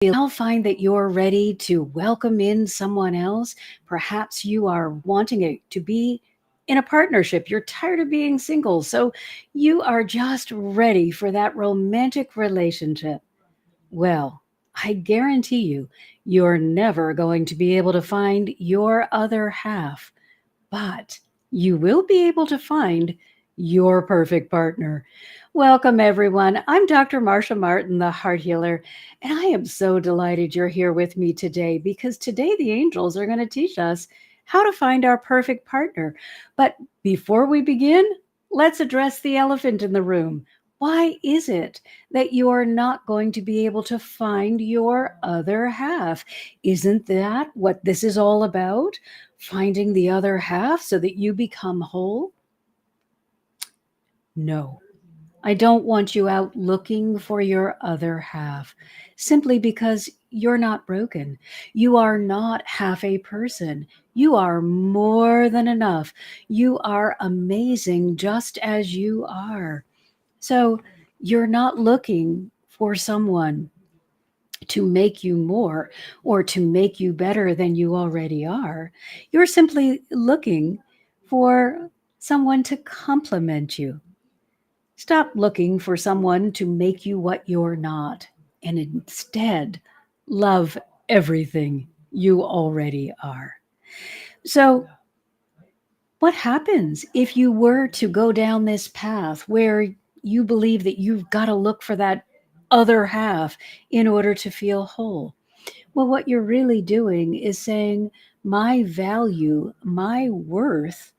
you now find that you're ready to welcome in someone else? Perhaps you are wanting it to be in a partnership. You're tired of being single, so you are just ready for that romantic relationship. Well, I guarantee you, you're never going to be able to find your other half, but you will be able to find your perfect partner. Welcome, everyone. I'm Dr. Marcia Martin, the heart healer, and I am so delighted you're here with me today because today the angels are going to teach us how to find our perfect partner. But before we begin, let's address the elephant in the room. Why is it that you are not going to be able to find your other half? Isn't that what this is all about? Finding the other half so that you become whole? No, I don't want you out looking for your other half simply because you're not broken. You are not half a person. You are more than enough. You are amazing just as you are. So you're not looking for someone to make you more or to make you better than you already are. You're simply looking for someone to complement you. Stop looking for someone to make you what you're not, and instead love everything you already are. So, what happens if you were to go down this path where you believe that you've got to look for that other half in order to feel whole? Well, what you're really doing is saying, my value, my worth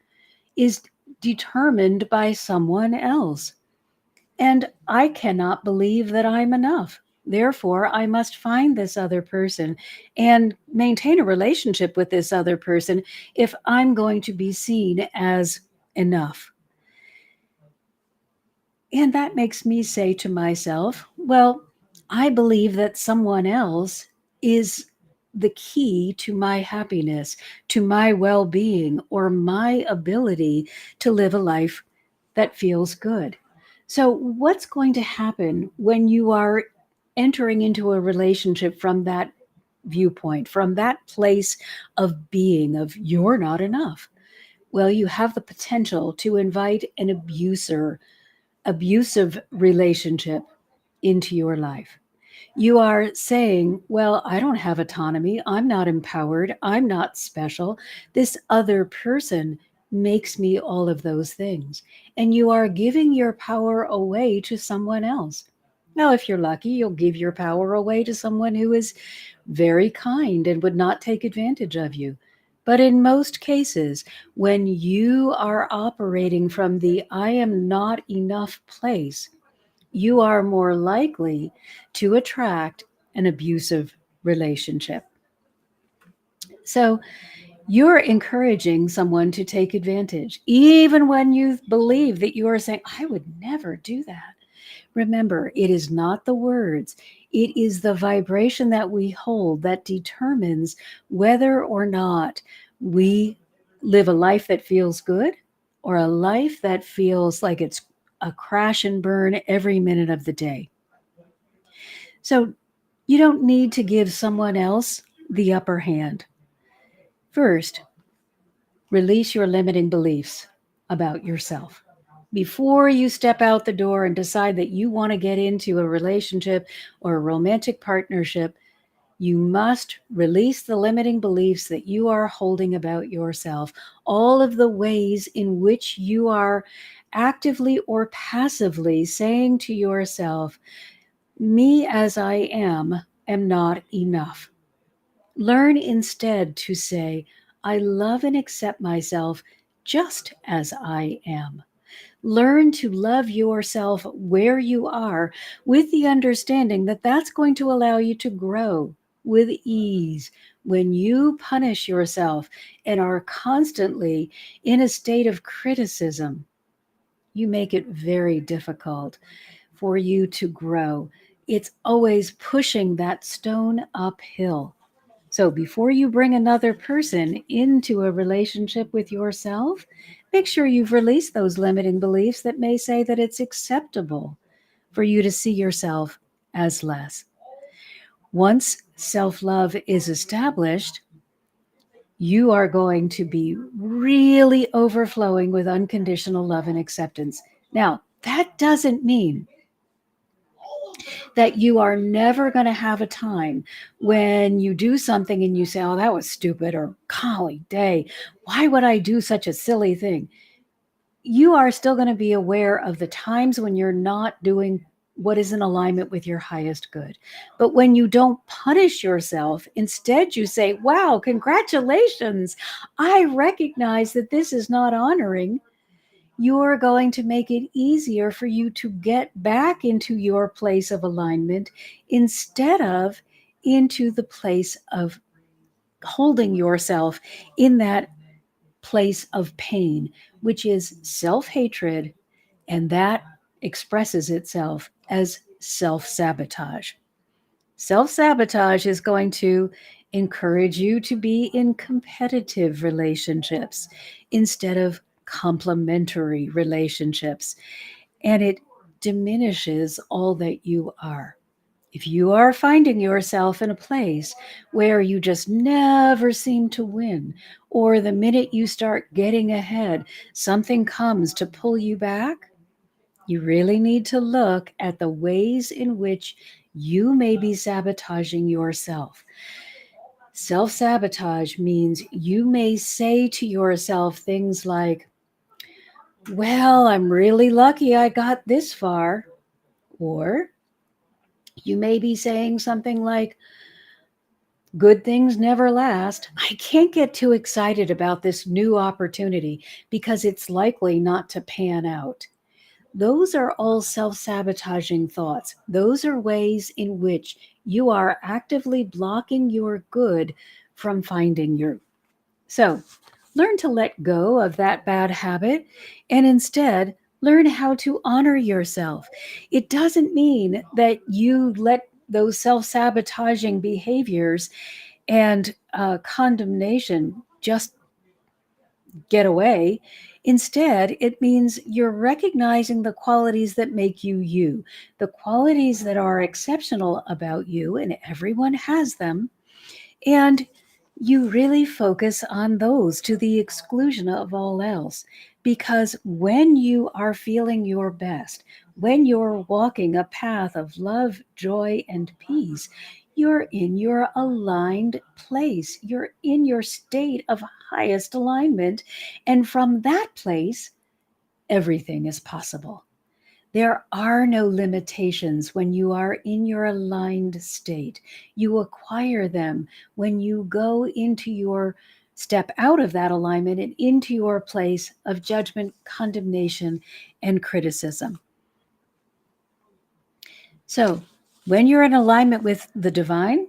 is determined by someone else. And I cannot believe that I'm enough. Therefore, I must find this other person and maintain a relationship with this other person if I'm going to be seen as enough. And that makes me say to myself, well, I believe that someone else is the key to my happiness, to my well being, or my ability to live a life that feels good. So, what's going to happen when you are entering into a relationship from that viewpoint, from that place of being, of you're not enough? Well, you have the potential to invite an abusive relationship into your life. You are saying, well, I don't have autonomy. I'm not empowered. I'm not special. This other person makes me all of those things. And you are giving your power away to someone else. Now, if you're lucky, you'll give your power away to someone who is very kind and would not take advantage of you. But in most cases, when you are operating from the I am not enough place, you are more likely to attract an abusive relationship. So you're encouraging someone to take advantage, even when you believe that you are saying, I would never do that. Remember, it is not the words, it is the vibration that we hold that determines whether or not we live a life that feels good or a life that feels like it's a crash and burn every minute of the day. So you don't need to give someone else the upper hand. First, release your limiting beliefs about yourself. Before you step out the door and decide that you want to get into a relationship or a romantic partnership, you must release the limiting beliefs that you are holding about yourself, all of the ways in which you are actively or passively saying to yourself, me as I am not enough. Learn instead to say, I love and accept myself just as I am. Learn to love yourself where you are with the understanding that that's going to allow you to grow with ease. When you punish yourself and are constantly in a state of criticism, you make it very difficult for you to grow. It's always pushing that stone uphill. So before you bring another person into a relationship with yourself, make sure you've released those limiting beliefs that may say that it's acceptable for you to see yourself as less. Once self love is established, you are going to be really overflowing with unconditional love and acceptance. Now, that doesn't mean that you are never going to have a time when you do something and you say, oh, that was stupid, or golly day, why would I do such a silly thing? You are still going to be aware of the times when you're not doing what is in alignment with your highest good. But when you don't punish yourself, instead you say, wow, congratulations. I recognize that this is not honoring. You're going to make it easier for you to get back into your place of alignment instead of into the place of holding yourself in that place of pain, which is self hatred, and that expresses itself as self sabotage. Self sabotage is going to encourage you to be in competitive relationships instead of complementary relationships, and it diminishes all that you are. If you are finding yourself in a place where you just never seem to win, or the minute you start getting ahead, something comes to pull you back, you really need to look at the ways in which you may be sabotaging yourself. Self sabotage means you may say to yourself things like, well, I'm really lucky I got this far. Or you may be saying something like, good things never last. I can't get too excited about this new opportunity because it's likely not to pan out. Those are all self sabotaging thoughts. Those are ways in which you are actively blocking your good from finding your. So learn to let go of that bad habit and instead learn how to honor yourself. It doesn't mean that you let those self sabotaging behaviors and condemnation just get away. Instead, it means you're recognizing the qualities that make you you, the qualities that are exceptional about you, and everyone has them. And you really focus on those to the exclusion of all else. Because when you are feeling your best, when you're walking a path of love, joy, and peace, you're in your aligned place. You're in your state of highest alignment. And from that place, everything is possible. There are no limitations when you are in your aligned state. You acquire them when you go into your step out of that alignment and into your place of judgment, condemnation, and criticism. So, when you're in alignment with the divine,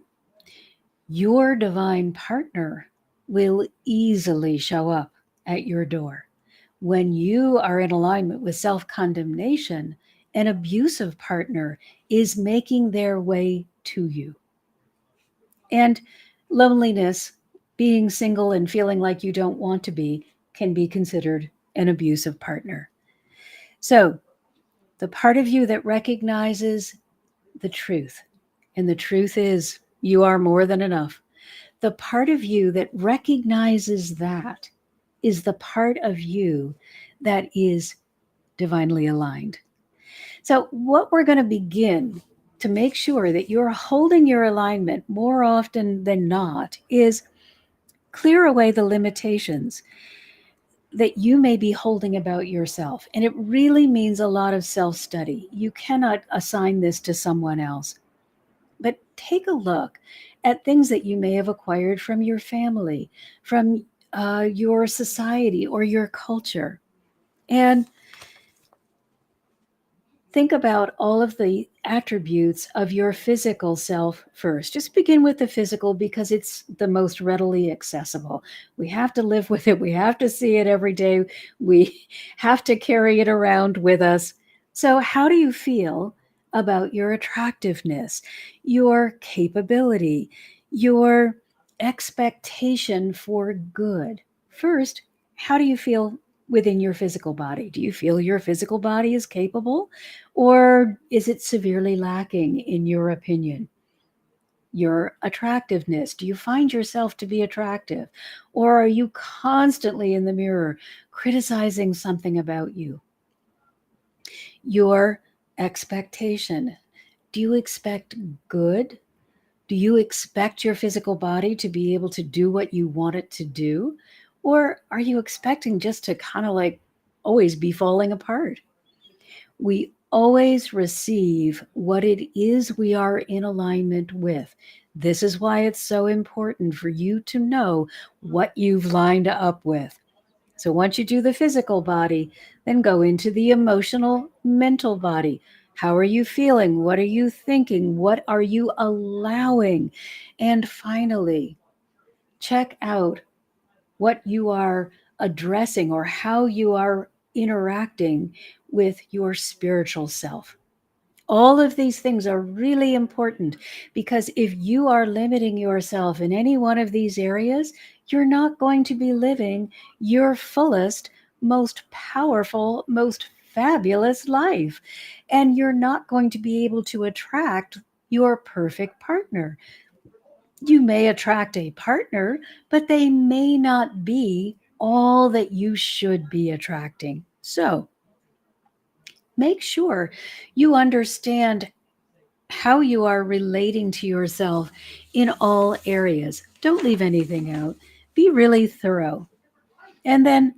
your divine partner will easily show up at your door. When you are in alignment with self condemnation, an abusive partner is making their way to you. And loneliness, being single and feeling like you don't want to be, can be considered an abusive partner. So, the part of you that recognizes the truth, and the truth is you are more than enough. The part of you that recognizes that is the part of you that is divinely aligned. So, what we're going to begin to make sure that you're holding your alignment more often than not is clear away the limitations that you may be holding about yourself. And it really means a lot of self study. You cannot assign this to someone else, but take a look at things that you may have acquired from your family, from your society, or your culture. And think about all of the attributes of your physical self first. Just begin with the physical because it's the most readily accessible. We have to live with it. We have to see it every day. We have to carry it around with us. So, how do you feel about your attractiveness, your capability, your expectation for good? First, how do you feel within your physical body? Do you feel your physical body is capable? Or is it severely lacking in your opinion? your attractiveness? Do you find yourself to be attractive? Or are you constantly in the mirror criticizing something about you? Your expectation. Do you expect good? Do you expect your physical body to be able to do what you want it to do? Or are you expecting just to kind of like always be falling apart? We always receive what it is we are in alignment with. This is why it's so important for you to know what you've lined up with. So once you do the physical body, then go into the emotional, mental body. How are you feeling? What are you thinking? What are you allowing? And finally, check out what you are addressing or how you are interacting with your spiritual self. All of these things are really important because if you are limiting yourself in any one of these areas, you're not going to be living your fullest, most powerful, most fabulous life. And you're not going to be able to attract your perfect partner. You may attract a partner, but they may not be all that you should be attracting. So make sure you understand how you are relating to yourself in all areas. Don't leave anything out. Be really thorough. And then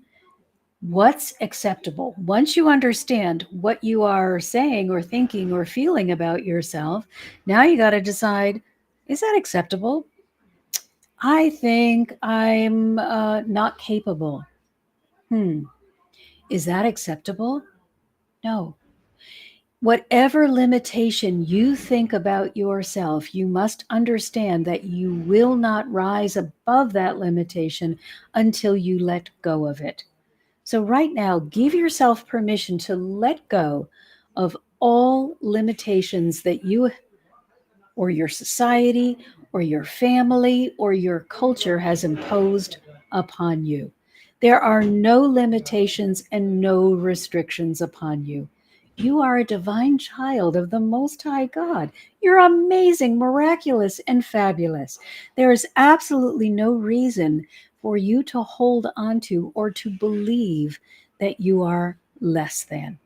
what's acceptable? Once you understand what you are saying or thinking or feeling about yourself, now you got to decide, is that acceptable? I think I'm not capable. Hmm. Is that acceptable? No. Whatever limitation you think about yourself, you must understand that you will not rise above that limitation until you let go of it. So, right now, give yourself permission to let go of all limitations that you or your society or your family or your culture has imposed upon you. There are no limitations and no restrictions upon you. You are a divine child of the Most High God. You're amazing, miraculous, and fabulous. There is absolutely no reason for you to hold on to or to believe that you are less than.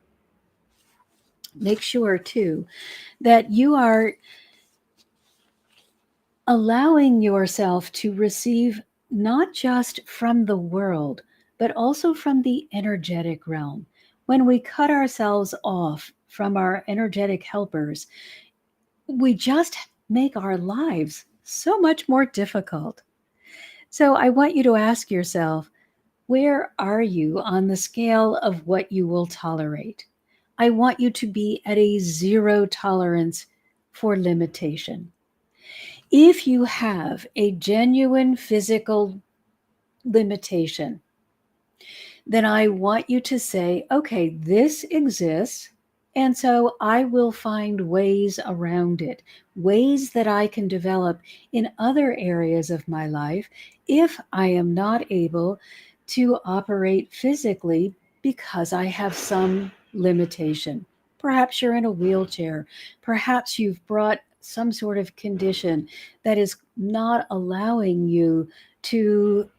Make sure, too, that you are allowing yourself to receive not just from the world, but also from the energetic realm. When we cut ourselves off from our energetic helpers, we just make our lives so much more difficult. So I want you to ask yourself, where are you on the scale of what you will tolerate? I want you to be at a zero tolerance for limitation. If you have a genuine physical limitation, then I want you to say, okay, this exists. And so I will find ways around it, ways that I can develop in other areas of my life if I am not able to operate physically because I have some limitation. Perhaps you're in a wheelchair. Perhaps you've brought some sort of condition that is not allowing you to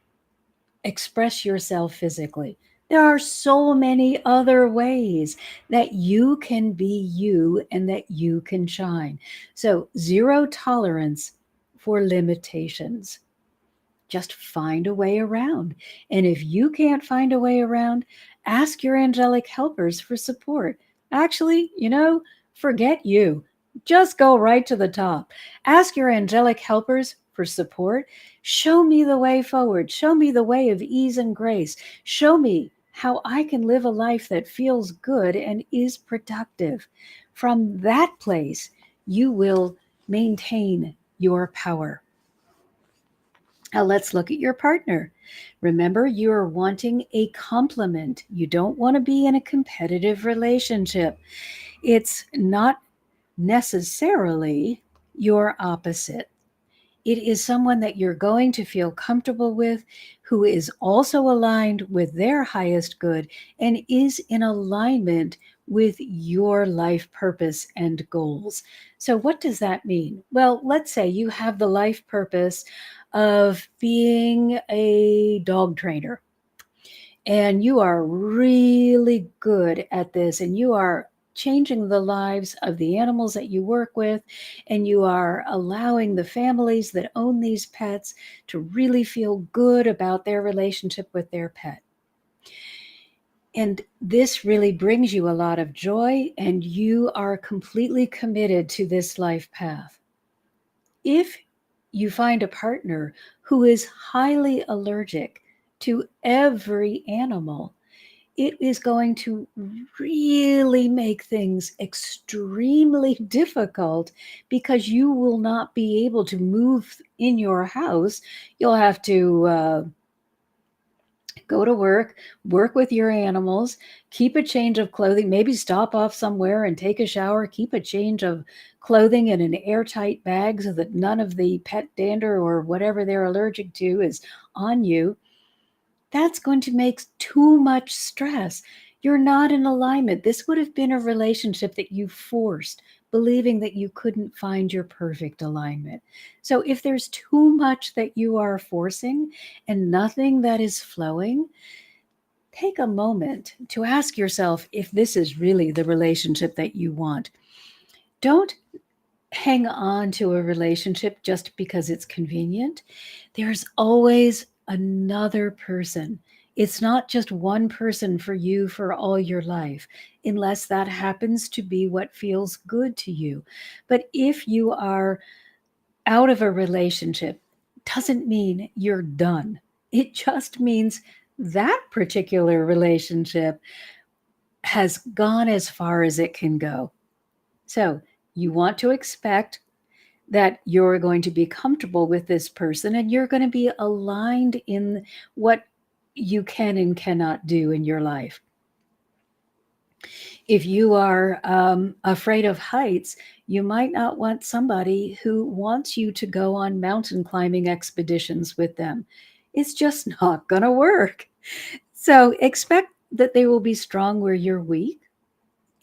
express yourself physically. There are so many other ways that you can be you and that you can shine. So, zero tolerance for limitations. Just find a way around. And if you can't find a way around, ask your angelic helpers for support. Actually, forget you. Just go right to the top. Ask your angelic helpers for support. Show me the way forward. Show me the way of ease and grace. Show me how I can live a life that feels good and is productive. From that place, you will maintain your power. Now let's look at your partner. Remember, you're wanting a complement. You don't want to be in a competitive relationship. It's not necessarily your opposite. It is someone that you're going to feel comfortable with, who is also aligned with their highest good and is in alignment with your life purpose and goals. So, what does that mean? Well, let's say you have the life purpose of being a dog trainer, and you are really good at this, and you are changing the lives of the animals that you work with, and you are allowing the families that own these pets to really feel good about their relationship with their pet. And this really brings you a lot of joy, and you are completely committed to this life path. If you find a partner who is highly allergic to every animal, it is going to really make things extremely difficult, because you will not be able to move in your house. You'll have to go to work with your animals, keep a change of clothing, maybe stop off somewhere and take a shower, keep a change of clothing in an airtight bag so that none of the pet dander or whatever they're allergic to is on you. That's going to make too much stress. You're not in alignment. This would have been a relationship that you forced, believing that you couldn't find your perfect alignment. So if there's too much that you are forcing and nothing that is flowing, take a moment to ask yourself if this is really the relationship that you want. Don't hang on to a relationship just because it's convenient. There's always another person. It's not just one person for you for all your life, unless that happens to be what feels good to you. But if you are out of a relationship, doesn't mean you're done. It just means that particular relationship has gone as far as it can go. So you want to expect that you're going to be comfortable with this person, and you're going to be aligned in what you can and cannot do in your life. If you are afraid of heights, you might not want somebody who wants you to go on mountain climbing expeditions with them. It's just not going to work. So expect that they will be strong where you're weak,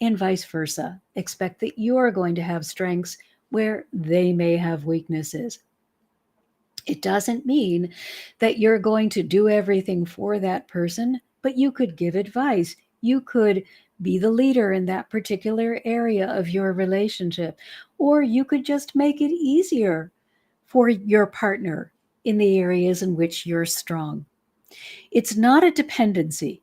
and vice versa. Expect that you are going to have strengths where they may have weaknesses. It doesn't mean that you're going to do everything for that person, but you could give advice. You could be the leader in that particular area of your relationship, or you could just make it easier for your partner in the areas in which you're strong. It's not a dependency.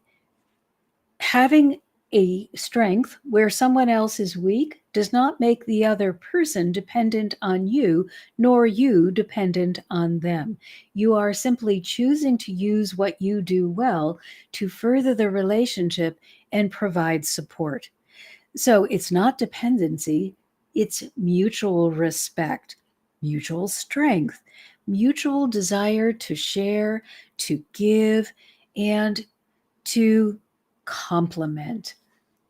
Having a strength where someone else is weak does not make the other person dependent on you, nor you dependent on them. You are simply choosing to use what you do well to further the relationship and provide support. So it's not dependency, it's mutual respect, mutual strength, mutual desire to share, to give, and to complement.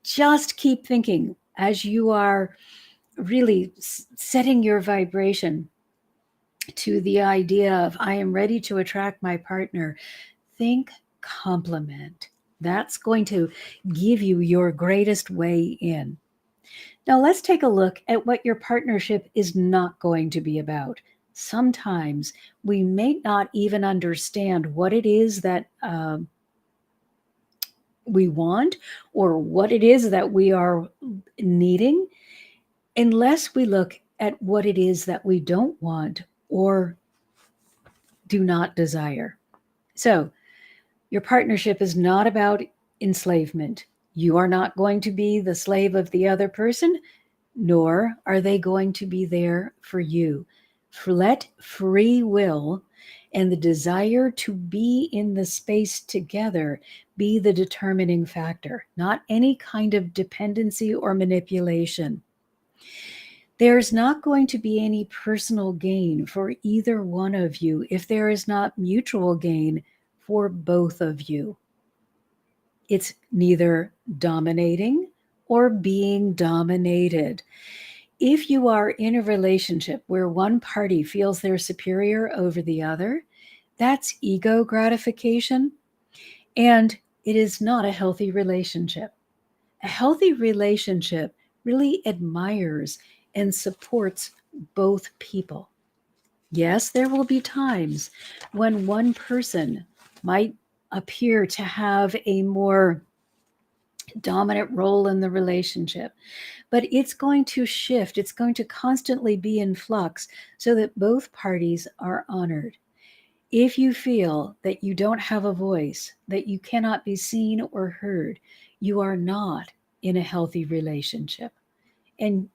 Just keep thinking as you are really setting your vibration to the idea of, I am ready to attract my partner. Think complement. That's going to give you your greatest way in. Now, let's take a look at what your partnership is not going to be about. Sometimes we may not even understand what it is that we want or what it is that we are needing, unless we look at what it is that we don't want or do not desire. So, your partnership is not about enslavement. You are not going to be the slave of the other person, nor are they going to be there for you. Let free will and the desire to be in the space together be the determining factor, not any kind of dependency or manipulation. There's not going to be any personal gain for either one of you if there is not mutual gain for both of you. It's neither dominating or being dominated. If you are in a relationship where one party feels they're superior over the other, that's ego gratification, and it is not a healthy relationship. A healthy relationship really admires and supports both people. Yes, there will be times when one person might appear to have a more dominant role in the relationship, but it's going to shift. It's going to constantly be in flux so that both parties are honored. If you feel that you don't have a voice, that you cannot be seen or heard, you are not in a healthy relationship. And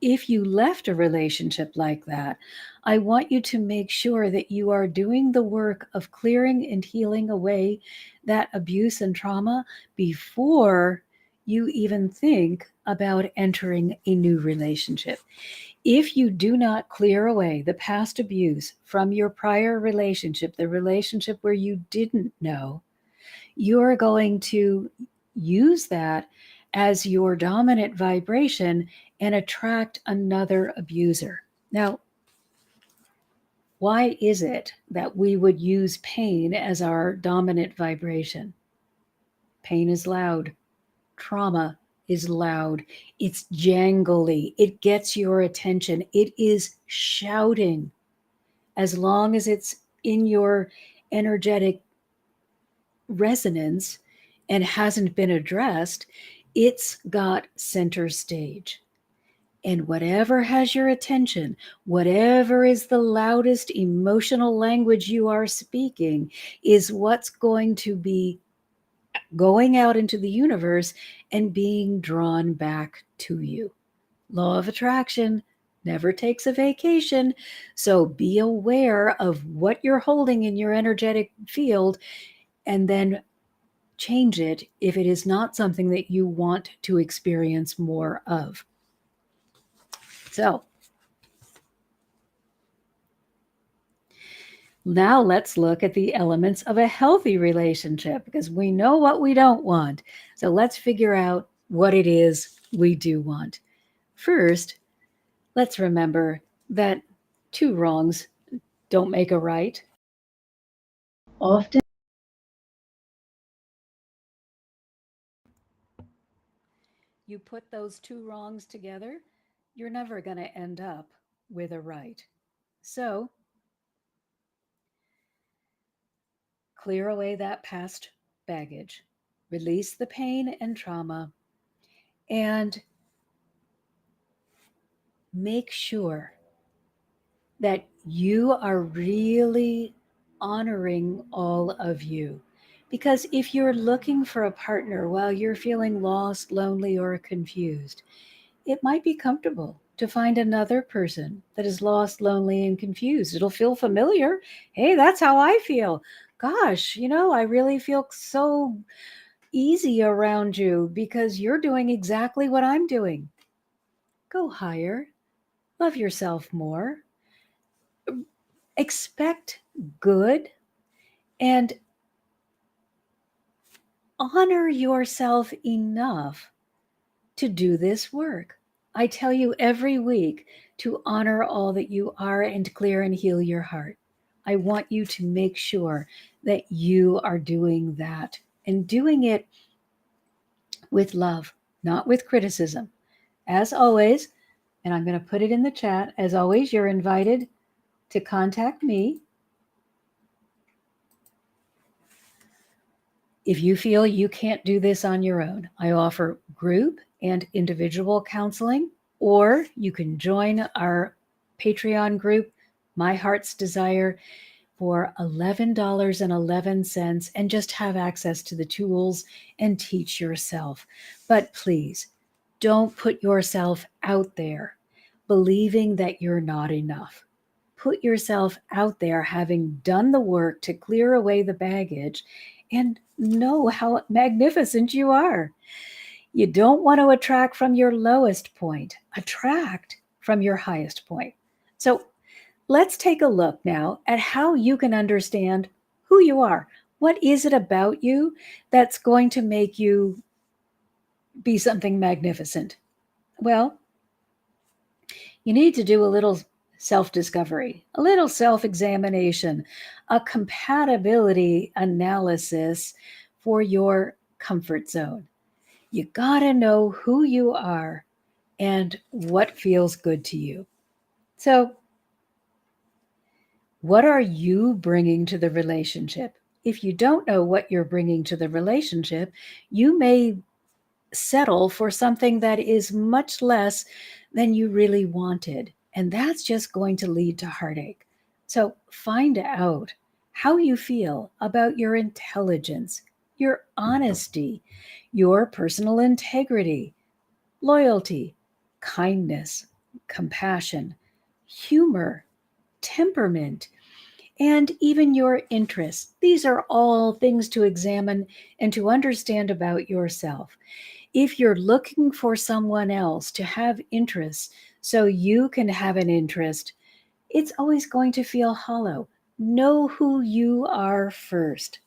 if you left a relationship like that, I want you to make sure that you are doing the work of clearing and healing away that abuse and trauma before you even think about entering a new relationship. If you do not clear away the past abuse from your prior relationship, the relationship where you didn't know, you're going to use that as your dominant vibration and attract another abuser. Now, why is it that we would use pain as our dominant vibration? Pain is loud. Trauma is loud. It's jangly. It gets your attention. It is shouting. As long as it's in your energetic resonance and hasn't been addressed, it's got center stage. And whatever has your attention, whatever is the loudest emotional language you are speaking, is what's going to be going out into the universe and being drawn back to you. Law of attraction never takes a vacation. So be aware of what you're holding in your energetic field and then change it if it is not something that you want to experience more of. So now let's look at the elements of a healthy relationship because we know what we don't want. So let's figure out what it is we do want. First, let's remember that two wrongs don't make a right. Often you put those two wrongs together, you're never going to end up with a right. So clear away that past baggage, release the pain and trauma, and make sure that you are really honoring all of you. Because if you're looking for a partner while you're feeling lost, lonely, or confused, it might be comfortable to find another person that is lost, lonely, and confused. It'll feel familiar. Hey, that's how I feel. Gosh, I really feel so easy around you because you're doing exactly what I'm doing. Go higher, love yourself more, expect good, and honor yourself enough to do this work. I tell you every week to honor all that you are and clear and heal your heart. I want you to make sure that you are doing that and doing it with love, not with criticism. As always, and I'm going to put it in the chat, as always, you're invited to contact me if you feel you can't do this on your own. I offer group and individual counseling, or you can join our Patreon group, My Heart's Desire, for $11.11 and just have access to the tools and teach yourself. But please, don't put yourself out there believing that you're not enough. Put yourself out there having done the work to clear away the baggage and know how magnificent you are. You don't want to attract from your lowest point, attract from your highest point. So let's take a look now at how you can understand who you are. What is it about you that's going to make you be something magnificent? Well, You need to do a little self-discovery, a little self-examination, a compatibility analysis for your comfort zone. You gotta know who you are and what feels good to you. So, what are you bringing to the relationship? If you don't know what you're bringing to the relationship, you may settle for something that is much less than you really wanted. And that's just going to lead to heartache. So find out how you feel about your intelligence, your honesty, your personal integrity, loyalty, kindness, compassion, humor, temperament, and even your interests. These are all things to examine and to understand about yourself. If you're looking for someone else to have interests so you can have an interest, it's always going to feel hollow. Know who you are first.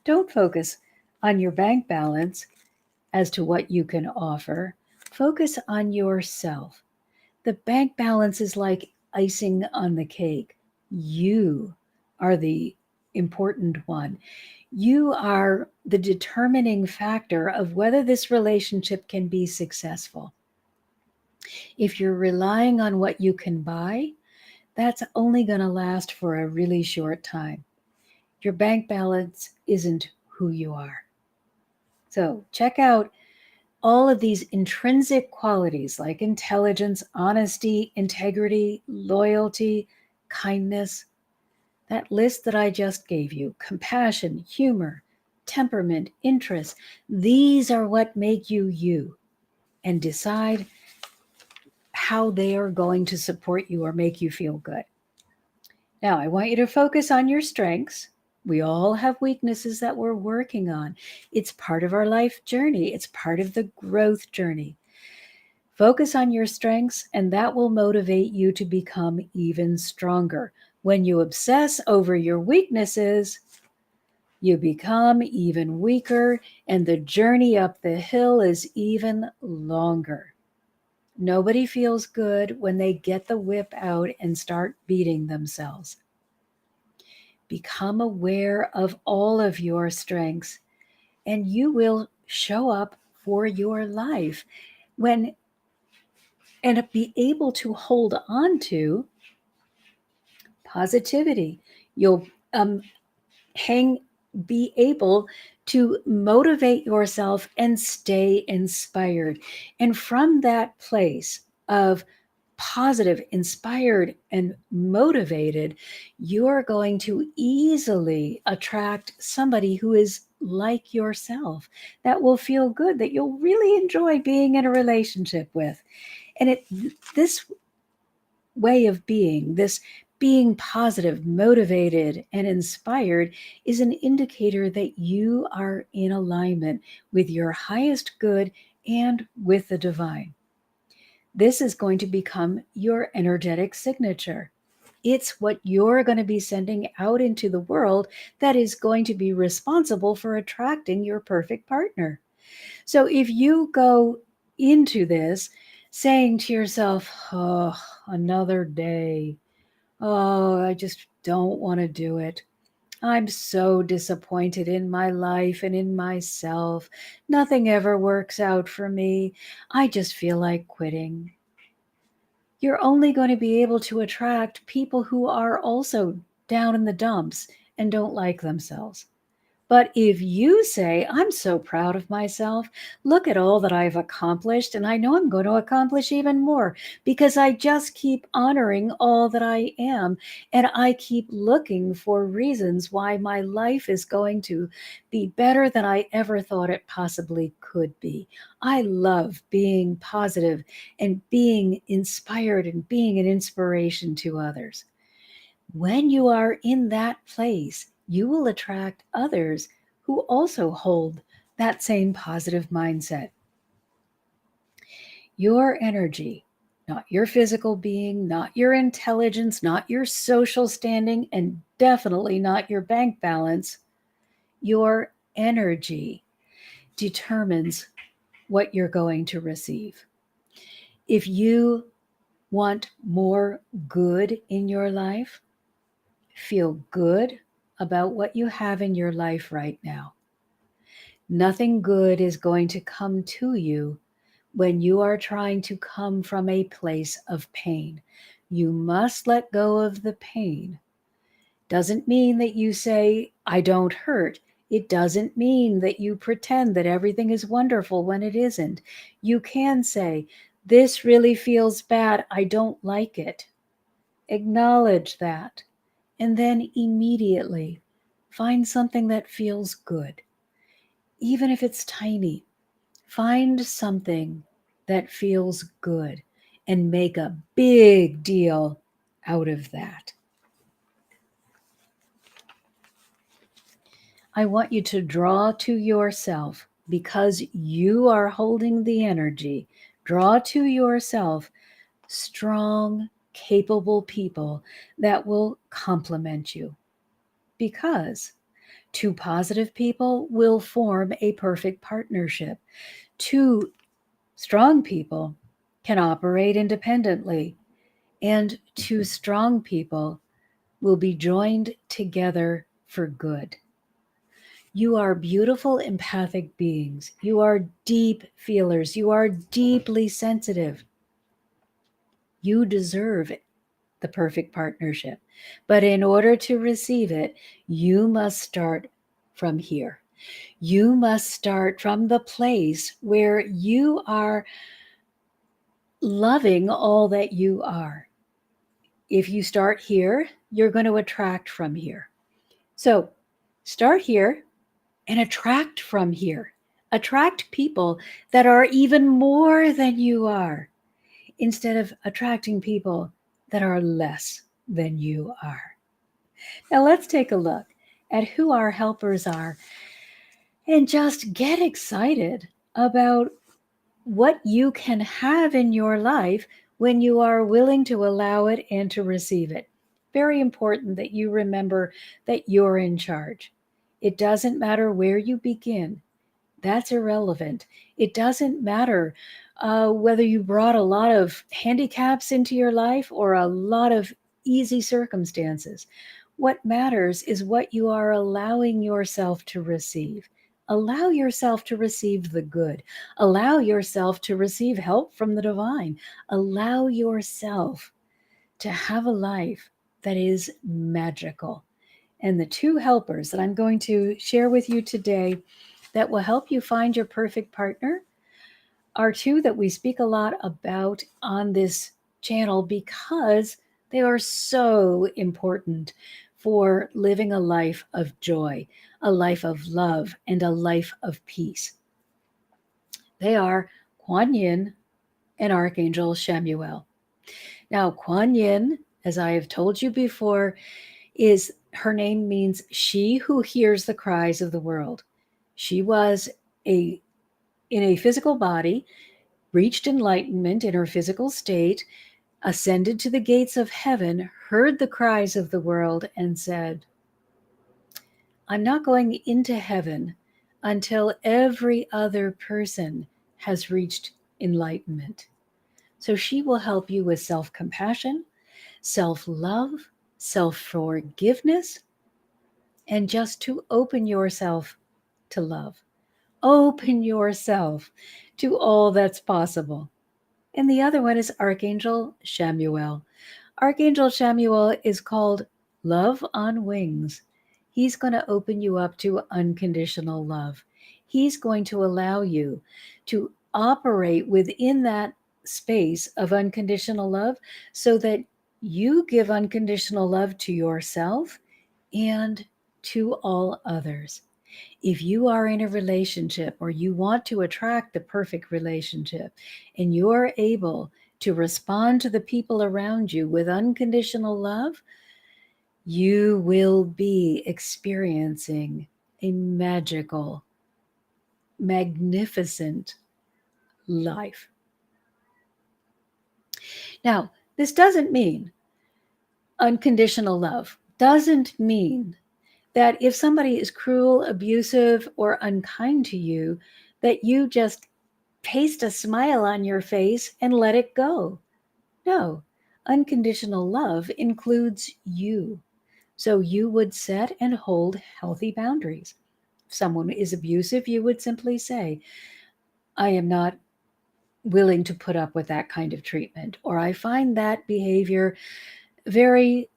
Don't focus on your bank balance as to what you can offer. Focus on yourself. The bank balance is like icing on the cake. You are the important one. You are the determining factor of whether this relationship can be successful. If you're relying on what you can buy, that's only going to last for a really short time. Your bank balance isn't who you are. So check out all of these intrinsic qualities like intelligence, honesty, integrity, loyalty, kindness. That list that I just gave you, compassion, humor, temperament, interest, these are what make you you, and decide how they are going to support you or make you feel good. Now, I want you to focus on your strengths. We all have weaknesses that we're working on. It's part of our life journey, it's part of the growth journey. Focus on your strengths, and that will motivate you to become even stronger. When you obsess over your weaknesses, you become even weaker, and the journey up the hill is even longer. Nobody feels good when they get the whip out and start beating themselves. Become aware of all of your strengths, and you will show up for your life when and be able to hold on to positivity. You'll hang be able to motivate yourself and stay inspired. And from that place of positive, inspired, and motivated, you're going to easily attract somebody who is like yourself, that will feel good, that you'll really enjoy being in a relationship with. And this way of being, this being positive, motivated, and inspired, is an indicator that you are in alignment with your highest good and with the divine. This is going to become your energetic signature. It's what you're going to be sending out into the world that is going to be responsible for attracting your perfect partner. So if you go into this saying to yourself, oh, another day, oh, I just don't want to do it. I'm so disappointed in my life and in myself. Nothing ever works out for me. I just feel like quitting. You're only going to be able to attract people who are also down in the dumps and don't like themselves. But if you say, I'm so proud of myself, look at all that I've accomplished, and I know I'm going to accomplish even more because I just keep honoring all that I am, and I keep looking for reasons why my life is going to be better than I ever thought it possibly could be. I love being positive and being inspired and being an inspiration to others. When you are in that place, you will attract others who also hold that same positive mindset. Your energy, not your physical being, not your intelligence, not your social standing, and definitely not your bank balance, your energy determines what you're going to receive. If you Want more good in your life? Feel good about what you have in your life right now. Nothing good is going to come to you when you are trying to come from a place of pain. You must let go of the pain. Doesn't mean that you say, I don't hurt. It doesn't mean that you pretend that everything is wonderful when it isn't. You can say, this really feels bad. I don't like it. Acknowledge that. And then immediately find something that feels good. Even if it's tiny, find something that feels good and make a big deal out of that. I want you to draw to yourself, because you are holding the energy, draw to yourself strong, capable people that will complement you. Because two positive people will form a perfect partnership. Two strong people can operate independently, and two strong people will be joined together for good. You are beautiful, empathic beings. You are deep feelers. You are deeply sensitive. You deserve the perfect partnership. But in order to receive it, you must start from here. You must start from the place where you are loving all that you are. If you start here, you're going to attract from here. So start here and attract from here. Attract people that are even more than you are, instead of attracting people that are less than you are. Now let's take a look at who our helpers are and just get excited about what you can have in your life when you are willing to allow it and to receive it. Very important that you remember that you're in charge. It doesn't matter where you begin. That's irrelevant. It doesn't matter whether you brought a lot of handicaps into your life or a lot of easy circumstances. What matters is what you are allowing yourself to receive. Allow yourself to receive the good. Allow yourself to receive help from the divine. Allow yourself to have a life that is magical. And the two helpers that I'm going to share with you today that will help you find your perfect partner are two that we speak a lot about on this channel, because they are so important for living a life of joy, a life of love, and a life of peace. They are Kuan Yin and Archangel Chamuel. Now, Kuan Yin, as I have told you before, is her name means she who hears the cries of the world. She was in a physical body, reached enlightenment in her physical state, ascended to the gates of heaven, heard the cries of the world, and said, I'm not going into heaven until every other person has reached enlightenment. So she will help you with self-compassion, self-love, self-forgiveness, and just to open yourself to love. Open yourself to all that's possible. And the other one is Archangel Chamuel. Archangel Chamuel is called Love on Wings. He's going to open you up to unconditional love. He's going to allow you to operate within that space of unconditional love so that you give unconditional love to yourself and to all others. If you are in a relationship or you want to attract the perfect relationship and you're able to respond to the people around you with unconditional love, you will be experiencing a magical, magnificent life. Now, this doesn't mean unconditional love, doesn't mean that if somebody is cruel, abusive, or unkind to you, that you just paste a smile on your face and let it go. No, unconditional love includes you. So you would set and hold healthy boundaries. If someone is abusive, you would simply say, I am not willing to put up with that kind of treatment, or I find that behavior very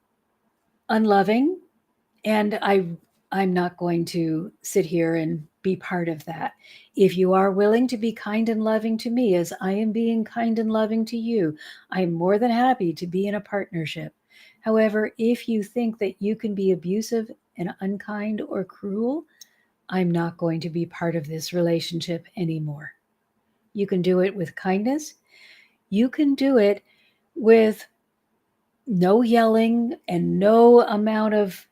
unloving, and I'm not going to sit here and be part of that. If you are willing to be kind and loving to me as I am being kind and loving to you, I am more than happy to be in a partnership. However, if you think that you can be abusive and unkind or cruel, I'm not going to be part of this relationship anymore. You can do it with kindness. You can do it with no yelling and no amount of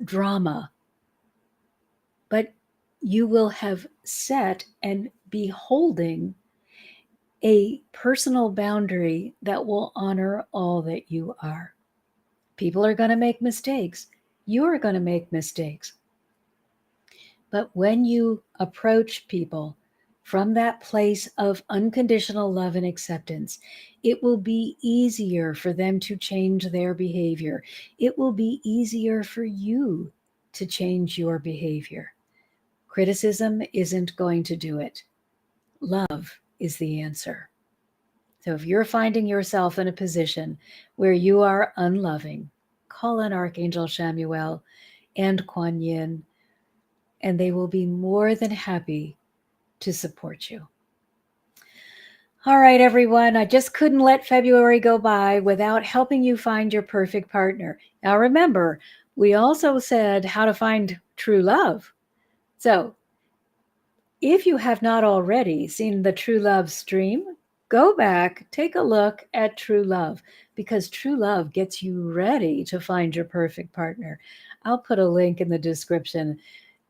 drama, but you will have set and be holding a personal boundary that will honor all that you are. People are going to make mistakes. You are going to make mistakes. But when you approach people from that place of unconditional love and acceptance, it will be easier for them to change their behavior. It will be easier for you to change your behavior. Criticism isn't going to do it. Love is the answer. So if you're finding yourself in a position where you are unloving, call on Archangel Chamuel and Kuan Yin, and they will be more than happy to support you. All right, everyone, I just couldn't let February go by without helping you find your perfect partner. Now, remember, we also said how to find true love. So, if you have not already seen the True Love stream, go back, take a look at True Love, because True Love gets you ready to find your perfect partner. I'll put a link in the description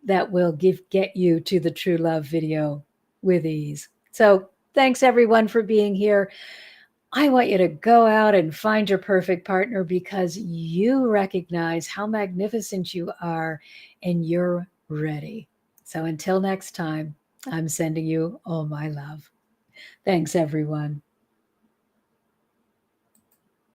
that will get you to the True Love video with ease. So thanks everyone for being here. I want you to go out and find your perfect partner because you recognize how magnificent you are and you're ready. So until next time, I'm sending you all my love. Thanks, everyone.